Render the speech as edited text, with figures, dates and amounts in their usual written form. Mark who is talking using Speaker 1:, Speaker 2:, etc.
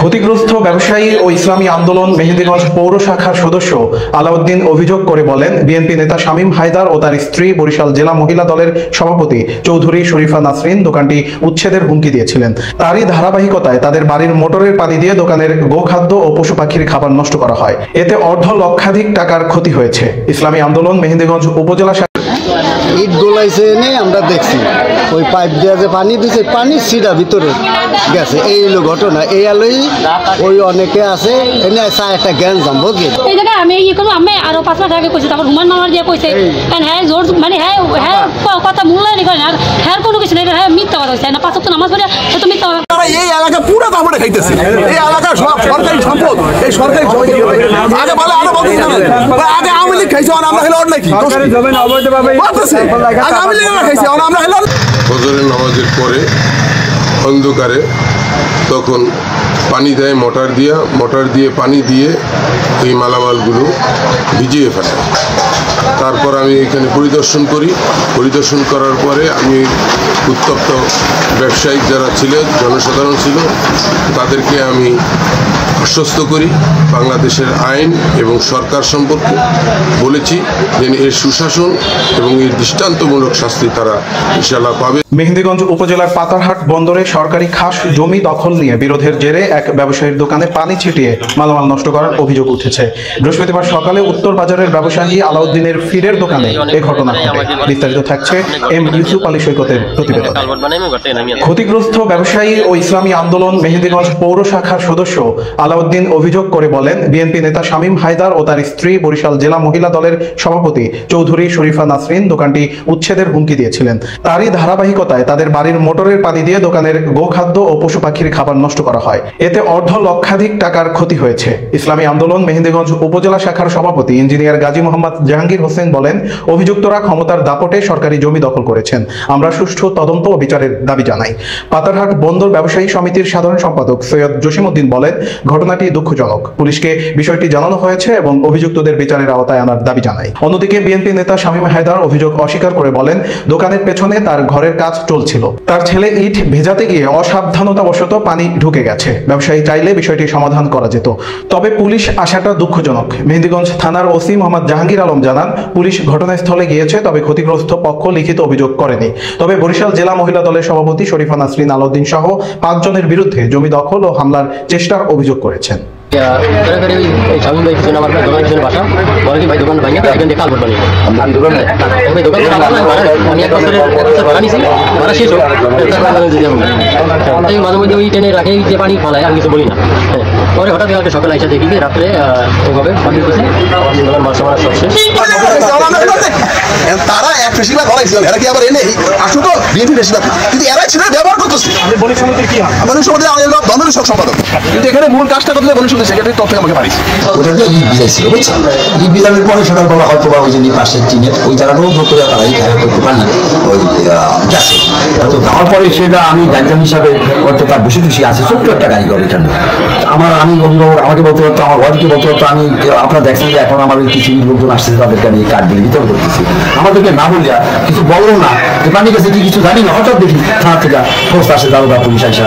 Speaker 1: ক্ষতিগ্রস্ত ব্যবসায়ী ও ইসলামী আন্দোলন মেহেন্দিগঞ্জ পৌর শাখার সদস্য আলাউদ্দিন অভিযোগ করে বলেন, বিএনপি নেতা শামীম হায়দার ও তার স্ত্রী বরিশাল জেলা মহিলা দলের সভাপতি চৌধুরী শরীফা নাসরিন দোকানটি উচ্ছেদের হুমকি দিয়েছিলেন। তারই ধারাবাহিকতায় তাদের বাড়ির মোটরের পানি দিয়ে দোকানের গোখাদ্য ও পশু পাখির খাবার নষ্ট করা হয়। এতে অর্ধ লক্ষাধিক টাকার ক্ষতি হয়েছে। ইসলামী আন্দোলন মেহেন্দিগঞ্জ উপজেলা
Speaker 2: ইট গোলাইছে এনে আমরা দেখছি ওই পাইপ দিয়ে যে পানি দিচ্ছে পানি সিধা ভিতরে গেছে। এই হলো ঘটনা। এই আলোই ওই অনেকে আছে এনে একটা জ্ঞান জাম বুঝলেন।
Speaker 3: এই জায়গায় আমি ইয়ে করবো, আমি আরো 5 মাস আগে কইছি, তারপর হুমান মামার দিয়ে কইছে, কারণ হ্যাঁ জোর মানে হ্যাঁ কথা মূল্যায়ন করেন, আর হ্যাঁ কোনো কিছু নেই, হ্যাঁ মিথ্যা কথা হচ্ছে না। 5 ওয়াক্ত নামাজ পড়ে সে তো মিথ্যা কথা।
Speaker 4: এই এলাকা পুরো দামড়ে খাইতেছে। এই এলাকা সব সরকারি সম্পদ, এই সরকারি সম্পদ আগে ভালো আরো বলতে যাবেন আগে আওয়ামী লীগ খাইছে, আমরা হলো নাকি আওয়ামী লীগ খাইছে, আমরা হলো
Speaker 5: ফজরের নামাজের পরে অন্ধকারে তখন পানি দেয় মোটর দিয়ে পানি দিয়ে এই মালামালগুলো ভিজিয়ে ফেলে। তারপর আমি এখানে পরিদর্শন করার পরে আমি উত্তপ্ত ব্যবসায়িক যারা ছিলেন, জনসাধারণ ছিল, তাদেরকে আমি আশ্বস্ত করি বাংলাদেশের আইন এবং সরকার সম্পর্কে বলেছি যে এর সুশাসন এবং এর দৃষ্টান্তমূলক শাস্তি তারা ইনশাআল্লাহ পাবে।
Speaker 1: মেহেন্দিগঞ্জ উপজেলার পাতারহাট বন্দরে সরকারি খাস জমি দখল নিয়ে বিরোধের জেরে এক ব্যবসায়ীর দোকানে পানি ছিটিয়ে মালামাল নষ্ট করার অভিযোগ উঠেছে। বৃহস্পতিবার সকালে উত্তর বাজারের ব্যবসায়ী আলাউদ্দিনের ফিরের দোকানে এ ঘটনা ঘটে। বিস্তারিত থাকছে এম ইউসুফ আলী সৈকতের প্রতিবেদন। ক্ষতিগ্রস্ত ব্যবসায়ী ও ইসলামী আন্দোলন মেহেন্দিগঞ্জ পৌর শাখার সদস্য আলাউদ্দিন অভিযোগ করে বলেন, বিএনপি নেতা শামীম হায়দার ও তার স্ত্রী বরিশাল জেলা মহিলা দলের সভাপতি চৌধুরী শরীফা নাসরিন দোকানটি উচ্ছেদের হুমকি দিয়েছিলেন। তারই ধারাবাহিকতায় তাদের বাড়ির মোটরের পানি দিয়ে দোকানের গোখাদ্য ও পশু পাখির খাবার নষ্ট করা হয়। এতে অর্ধ লক্ষাধিক টাকার ক্ষতি হয়েছে। ইসলামী আন্দোলন মেহেন্দিগঞ্জ উপজেলা শাখার সভাপতি ইঞ্জিনিয়ার গাজী মোহাম্মদ জাহাঙ্গীর হোসেন বলেন, অভিযুক্তরা ক্ষমতার দাপটে সরকারি জমি দখল করেছেন। আমরা সুষ্ঠু তদন্ত ও বিচারের দাবি জানাই। পাতারহাট বন্দর ব্যবসায়ী সমিতির সাধারণ সম্পাদক সৈয়দ জসিমউদ্দিন বলেন, ঘটনাটি দুঃখজনক। পুলিশকে বিষয়টি জানানো হয়েছে এবং অভিযুক্তদের বিচারের আওতায় আনার দাবি জানাই। অন্যদিকে বিএনপি নেতা শামীম হায়দার অভিযোগ অস্বীকার করে বলেন, দোকানের পেছনে তার ঘরের কাজ চলছিল, তার ছেলে ইট ভেজাতে গিয়ে অসাবধানতাবশত পানি ঢুকে গেছে। ব্যবসায়ী চাইলে বিষয়টি সমাধান করা যেত, তবে পুলিশ আসাটা দুঃখজনক। মেহেন্দিগঞ্জ থানার ওসি মোহাম্মদ জাহাঙ্গীর আলম জানান, পুলিশ ঘটনাস্থলে গিয়েছে, তবে ক্ষতিগ্রস্ত পক্ষ লিখিত অভিযোগ করেনি। তবে বরিশাল জেলা মহিলা দলের সভাপতি শরীফা নাসরিন আলাউদ্দিন সহ 5 জনের বিরুদ্ধে জমি দখল ও হামলার চেষ্টার অভিযোগ করেছেন।
Speaker 6: মাঝে মধ্যে ওই ট্রেনে রাখে যে পানি ফলায়, আমি কিছু বলি না। পরে হঠাৎ কালকে সকালে আইসা দেখি যে রাত্রে ওইভাবে পানি দিচ্ছে, সব শেষ।
Speaker 4: তারা এক বেশিরভাগ হলাইছিল, এরা কি আবার এনে আসো তো বিএনপি বেশিরভাগ, কিন্তু এরা ছিল ব্যবহার করতেছে। বনি সমিতির সম্পাদক, কিন্তু এখানে মূল কাজটা করতে বনি সমিতি সেক্রেটারি তথ্য আমাকে পারিয়েছে।
Speaker 7: ওটা তো ইট বিলাইছিল, বুঝছেন? ইট বিলানোর পরে সকালবেলা হয়তো বা ওই যে পাশের টিনের ওই জায়গাটাও ধরতে তারাই খেয়াল করতে পারেন ওই গেছে। তো যাওয়ার পরে সেটা আমি দায়িত্ব হিসাবে হয়তো তার বেশি খুশি আছে, ছোট্ট একটা গাড়ি হবে এখানে। আমি অভিভাবক আমাকে বলতে পারতো, আমার ঘরকে বলতে পারতো, আমি আপনারা দেখছেন যে এখন আমাদের কিছু লোকজন আসছে, তাদেরকে আমি কার্ডগুলি বিতরণ করতেছি। আমাদেরকে না বলিয়া কিছু বললো না যে পানি গেছে কি কিছু জানি না, হঠাৎ দেখি থানা থেকে ফোর্স আসে, দারোগা পুলিশ আসা।